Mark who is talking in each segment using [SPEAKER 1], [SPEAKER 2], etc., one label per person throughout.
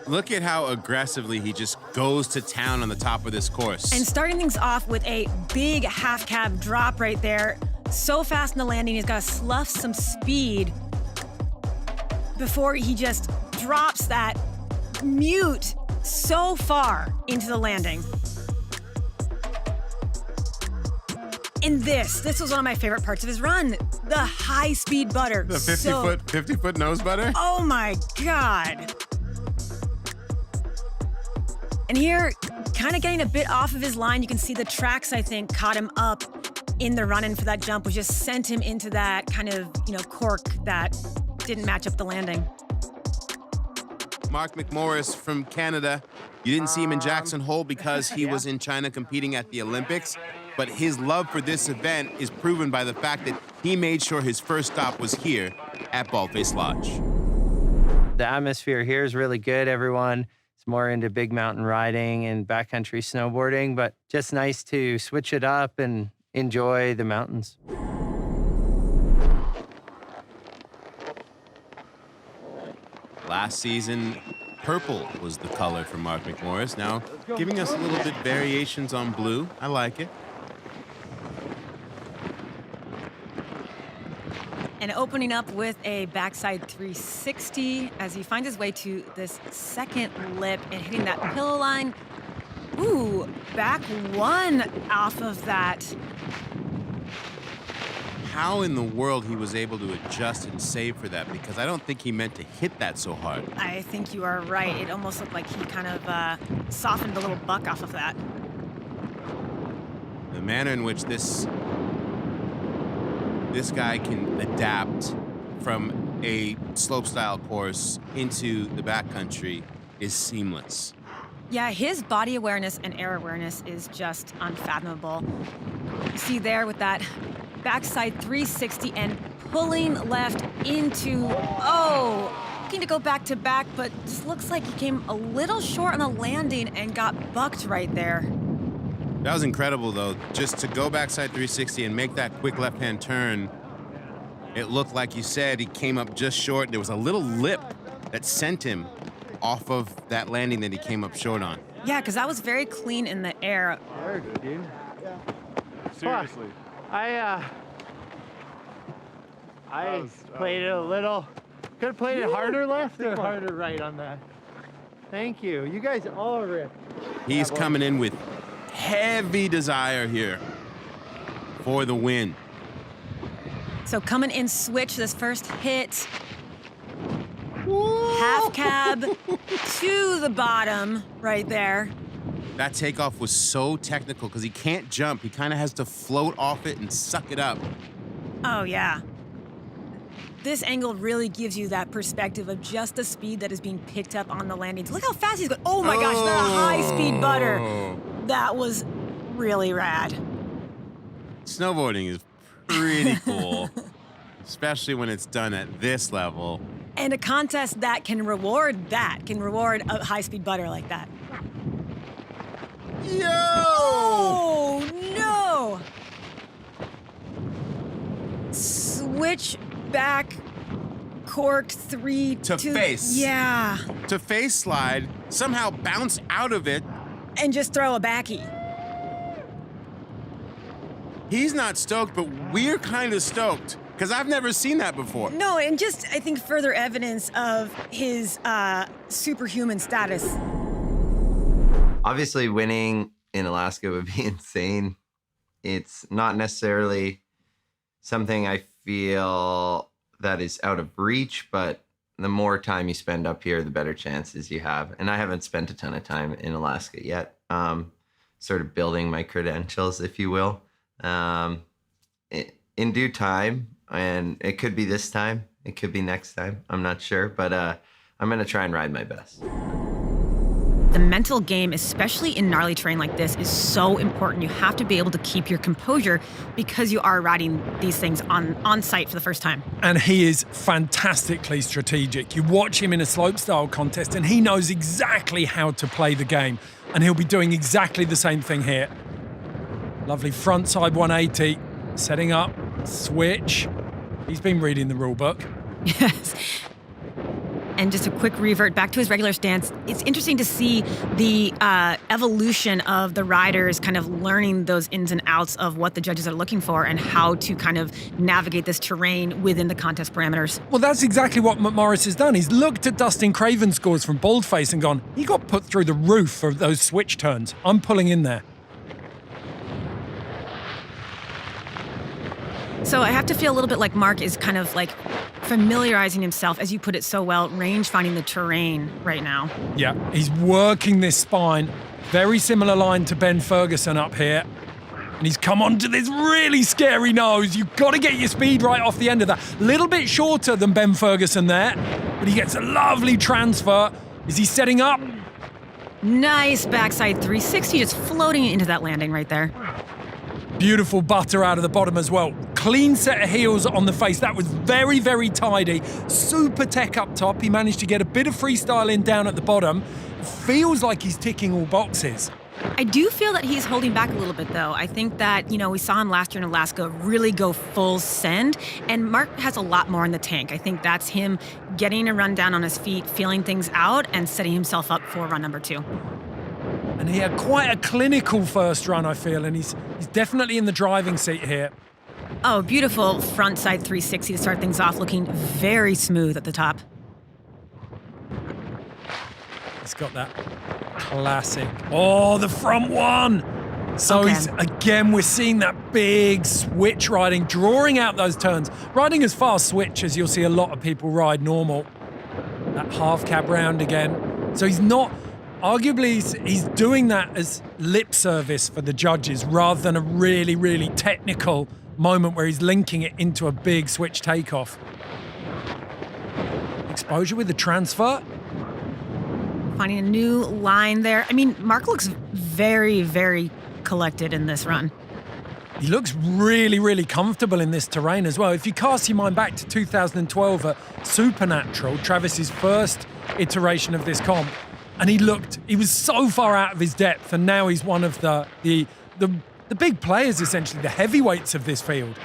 [SPEAKER 1] Look at how aggressively he just goes to town on the top of this course.
[SPEAKER 2] And starting things off with a big half cab drop right there. So fast in the landing, he's got to slough some speed before he just drops that mute so far into the landing. And this was one of my favorite parts of his run. The high speed butter.
[SPEAKER 1] The 50 foot nose butter?
[SPEAKER 2] Oh my God. And here, kind of getting a bit off of his line, you can see the tracks, I think, caught him up in the run-in for that jump, which just sent him into that kind of, cork that didn't match up the landing.
[SPEAKER 1] Mark McMorris from Canada. You didn't see him in Jackson Hole because he was in China competing at the Olympics, but his love for this event is proven by the fact that he made sure his first stop was here at Baldface Lodge.
[SPEAKER 3] The atmosphere here is really good. Everyone is more into big mountain riding and backcountry snowboarding, but just nice to switch it up and enjoy the mountains.
[SPEAKER 1] Last season, purple was the color for Mark McMorris. Now, giving us a little bit variations on blue. I like it.
[SPEAKER 2] And opening up with a backside 360 as he finds his way to this second lip and hitting that pillow line. Ooh, back one off of that.
[SPEAKER 1] How in the world he was able to adjust and save for that, because I don't think he meant to hit that so hard.
[SPEAKER 2] I think you are right. It almost looked like he kind of softened a little buck off of that.
[SPEAKER 1] The manner in which this guy can adapt from a slopestyle course into the backcountry is seamless.
[SPEAKER 2] Yeah, his body awareness and air awareness is just unfathomable. You see there with that backside 360 and pulling left into, looking to go back to back, but just looks like he came a little short on the landing and got bucked right there.
[SPEAKER 1] That was incredible, though. Just to go backside 360 and make that quick left-hand turn, it looked like you said he came up just short. There was a little lip that sent him off of that landing that he came up short on.
[SPEAKER 2] Yeah, because that was very clean in the air.
[SPEAKER 4] Very good, dude.
[SPEAKER 5] Yeah. Seriously.
[SPEAKER 4] I played it a little. Could have played it harder left or harder right on that. Thank you. You guys all ripped.
[SPEAKER 1] He's coming in with heavy desire here for the win.
[SPEAKER 2] So coming in switch, this first hit. Half cab to the bottom right there.
[SPEAKER 1] That takeoff was so technical because he can't jump. He kind of has to float off it and suck it up.
[SPEAKER 2] Oh, yeah. This angle really gives you that perspective of just the speed that is being picked up on the landings. Look how fast he's going. Oh my gosh, that high-speed butter. That was really rad.
[SPEAKER 1] Snowboarding is pretty cool, especially when it's done at this level.
[SPEAKER 2] And a contest that can reward a high-speed butter like that.
[SPEAKER 1] Yo!
[SPEAKER 2] Oh, no! Switch back, cork 3
[SPEAKER 1] to face.
[SPEAKER 2] Yeah.
[SPEAKER 1] To face slide, somehow bounce out of it.
[SPEAKER 2] And just throw a backy.
[SPEAKER 1] He's not stoked, but we're kind of stoked because I've never seen that before.
[SPEAKER 2] No, and just, I think, further evidence of his superhuman status.
[SPEAKER 6] Obviously, winning in Alaska would be insane. It's not necessarily something I feel that is out of reach, but the more time you spend up here, the better chances you have. And I haven't spent a ton of time in Alaska yet, sort of building my credentials, if you will. In due time, and it could be this time, it could be next time, I'm not sure, but I'm gonna try and ride my best.
[SPEAKER 2] The mental game, especially in gnarly terrain like this, is so important. You have to be able to keep your composure because you are riding these things on site for the first time.
[SPEAKER 7] And he is fantastically strategic. You watch him in a slopestyle contest and he knows exactly how to play the game. And he'll be doing exactly the same thing here. Lovely frontside 180, setting up, switch. He's been reading the rule book.
[SPEAKER 2] Yes. and just a quick revert back to his regular stance. It's interesting to see the evolution of the riders kind of learning those ins and outs of what the judges are looking for and how to kind of navigate this terrain within the contest parameters.
[SPEAKER 7] Well, that's exactly what McMorris has done. He's looked at Dustin Craven's scores from Baldface and gone, he got put through the roof for those switch turns. I'm pulling in there.
[SPEAKER 2] So I have to feel a little bit like Mark is kind of like familiarizing himself, as you put it so well, range finding the terrain right now.
[SPEAKER 7] Yeah, he's working this spine. Very similar line to Ben Ferguson up here. And he's come onto this really scary nose. You've got to get your speed right off the end of that. Little bit shorter than Ben Ferguson there, but he gets a lovely transfer. Is he setting up?
[SPEAKER 2] Nice backside 360, just floating into that landing right there.
[SPEAKER 7] Beautiful butter out of the bottom as well. Clean set of heels on the face. That was very, very tidy. Super tech up top. He managed to get a bit of freestyle in down at the bottom. Feels like he's ticking all boxes.
[SPEAKER 2] I do feel that he's holding back a little bit, though. I think that, we saw him last year in Alaska really go full send, and Mark has a lot more in the tank. I think that's him getting a run down on his feet, feeling things out, and setting himself up for run number 2.
[SPEAKER 7] And he had quite a clinical first run, I feel, and he's definitely in the driving seat here.
[SPEAKER 2] Oh, beautiful front side 360 to start things off, looking very smooth at the top.
[SPEAKER 7] He's got that classic. Oh, the front one! So
[SPEAKER 2] Again.
[SPEAKER 7] we're seeing that big switch riding, drawing out those turns. Riding as fast switch as you'll see a lot of people ride normal. That half cab round again. So he's not... Arguably, he's doing that as lip service for the judges rather than a really, really technical moment where he's linking it into a big switch takeoff. Exposure with the transfer.
[SPEAKER 2] Finding a new line there. I mean, Mark looks very, very collected in this run.
[SPEAKER 7] He looks really, really comfortable in this terrain as well. If you cast your mind back to 2012 at Supernatural, Travis's first iteration of this comp, and he was so far out of his depth, and now he's one of the big players, essentially, the heavyweights of this field.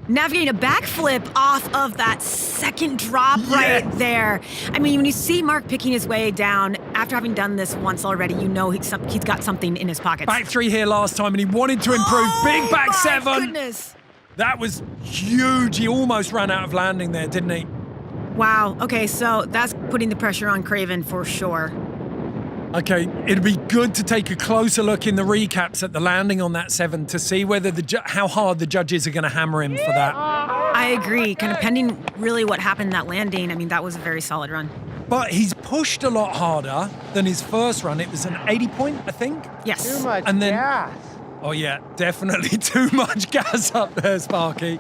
[SPEAKER 2] Navigating a backflip off of that second drop right there. I mean, when you see Mark picking his way down, after having done this once already, he's got something in his pockets.
[SPEAKER 7] Back 3 here last time, and he wanted to improve. Big back 7.
[SPEAKER 2] Goodness.
[SPEAKER 7] That was huge. He almost ran out of landing there, didn't he?
[SPEAKER 2] Wow. Okay, so that's putting the pressure on Craven for sure.
[SPEAKER 7] Okay, it'd be good to take a closer look in the recaps at the landing on that 7 to see whether how hard the judges are going to hammer him for that.
[SPEAKER 2] I agree. Kind of pending really what happened in that landing. I mean, that was a very solid run.
[SPEAKER 7] But he's pushed a lot harder than his first run. It was an 80 point, I think.
[SPEAKER 2] Yes.
[SPEAKER 4] Too much
[SPEAKER 7] And then-
[SPEAKER 4] gas.
[SPEAKER 7] Oh yeah, definitely too much gas up there, Sparky.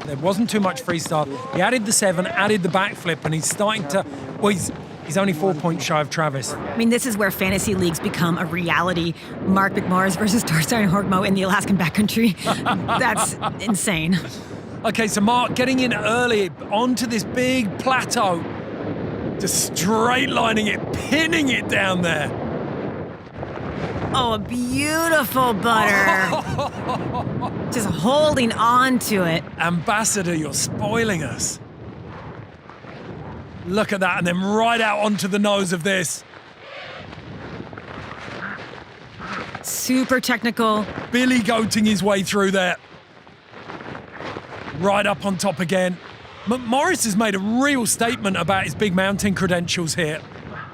[SPEAKER 7] There wasn't too much freestyle. He added the 7, added the backflip, and he's starting to... Well, he's only 4 points shy of Travis.
[SPEAKER 2] I mean, this is where fantasy leagues become a reality. Mark McMorris versus Torstein and Horgmo in the Alaskan backcountry. That's insane.
[SPEAKER 7] Okay, so Mark getting in early onto this big plateau. Just straight lining it, pinning it down there.
[SPEAKER 2] Oh, a beautiful butter. Just holding on to it.
[SPEAKER 7] Ambassador, you're spoiling us. Look at that, and then right out onto the nose of this.
[SPEAKER 2] Super technical.
[SPEAKER 7] Billy goating his way through there. Right up on top again. McMorris has made a real statement about his big mountain credentials here.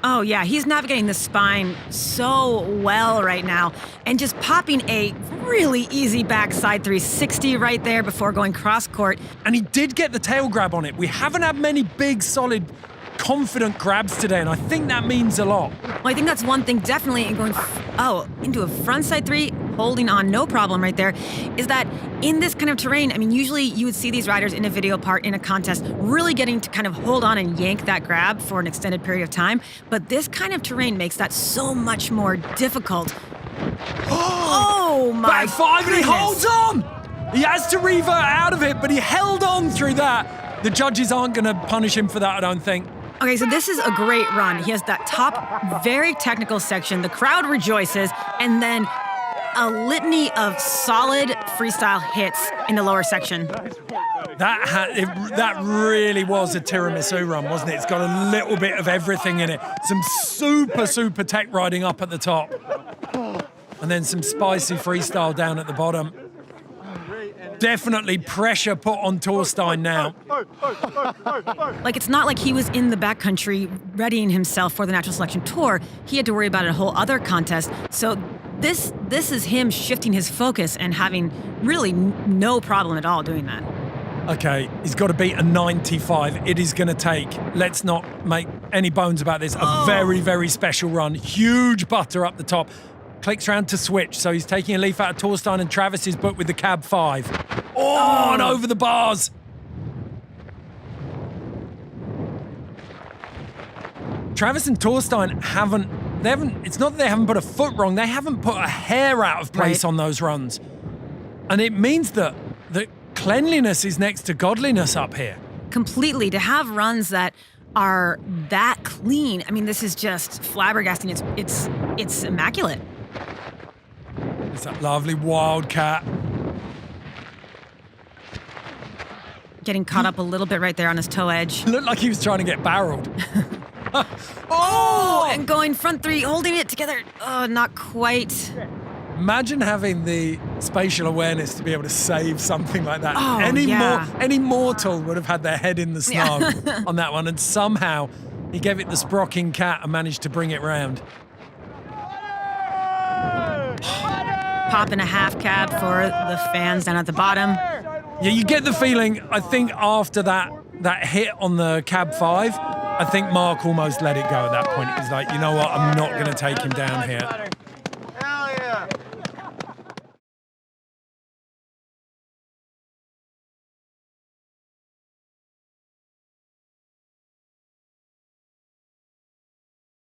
[SPEAKER 2] Oh, yeah, he's navigating the spine so well right now and just popping a really easy backside 360 right there before going cross court.
[SPEAKER 7] And he did get the tail grab on it. We haven't had many big, solid, confident grabs today, and I think that means a lot.
[SPEAKER 2] Well, I think that's one thing definitely in going, into a front side 3, holding on, no problem right there, is that in this kind of terrain, I mean, usually you would see these riders in a video part, in a contest, really getting to kind of hold on and yank that grab for an extended period of time. But this kind of terrain makes that so much more difficult. Oh my
[SPEAKER 7] Back 5, and he
[SPEAKER 2] goodness.
[SPEAKER 7] holds on! He has to revert out of it, but he held on through that. The judges aren't going to punish him for that, I don't think.
[SPEAKER 2] Okay, so this is a great run. He has that top, very technical section. The crowd rejoices, and then a litany of solid freestyle hits in the lower section.
[SPEAKER 7] That really was a tiramisu run, wasn't it? It's got a little bit of everything in it. Some super tech riding up at the top. And then some spicy freestyle down at the bottom. Definitely pressure put on Torstein now.
[SPEAKER 2] Like, it's not like he was in the backcountry readying himself for the Natural Selection Tour. He had to worry about a whole other contest. So this is him shifting his focus and having really no problem at all doing that.
[SPEAKER 7] Okay, he's got to beat a 95. It is going to take, let's not make any bones about this, a very special run. Huge butter up the top. Clicks around to switch, so he's taking a leaf out of Torstein and Travis's book with the cab 5. Oh, and over the bars. Travis and Torstein it's not that they haven't put a foot wrong, they haven't put a hair out of place on those runs. And it means that cleanliness is next to godliness up here.
[SPEAKER 2] Completely. To have runs that are that clean, I mean, this is just flabbergasting. It's immaculate.
[SPEAKER 7] It's that lovely wildcat.
[SPEAKER 2] Getting caught up a little bit right there on his toe edge.
[SPEAKER 7] Looked like he was trying to get barreled.
[SPEAKER 2] And going front 3, holding it together. Oh, not quite.
[SPEAKER 7] Imagine having the spatial awareness to be able to save something like that.
[SPEAKER 2] Oh,
[SPEAKER 7] Any mortal would have had their head in the snog on that one, and somehow he gave it the sprocking cat and managed to bring it round.
[SPEAKER 2] Popping a half cab for the fans down at the bottom.
[SPEAKER 7] Yeah, you get the feeling, I think after that hit on the cab 5, I think Mark almost let it go at that point. He's like, you know what, I'm not going to take him down here.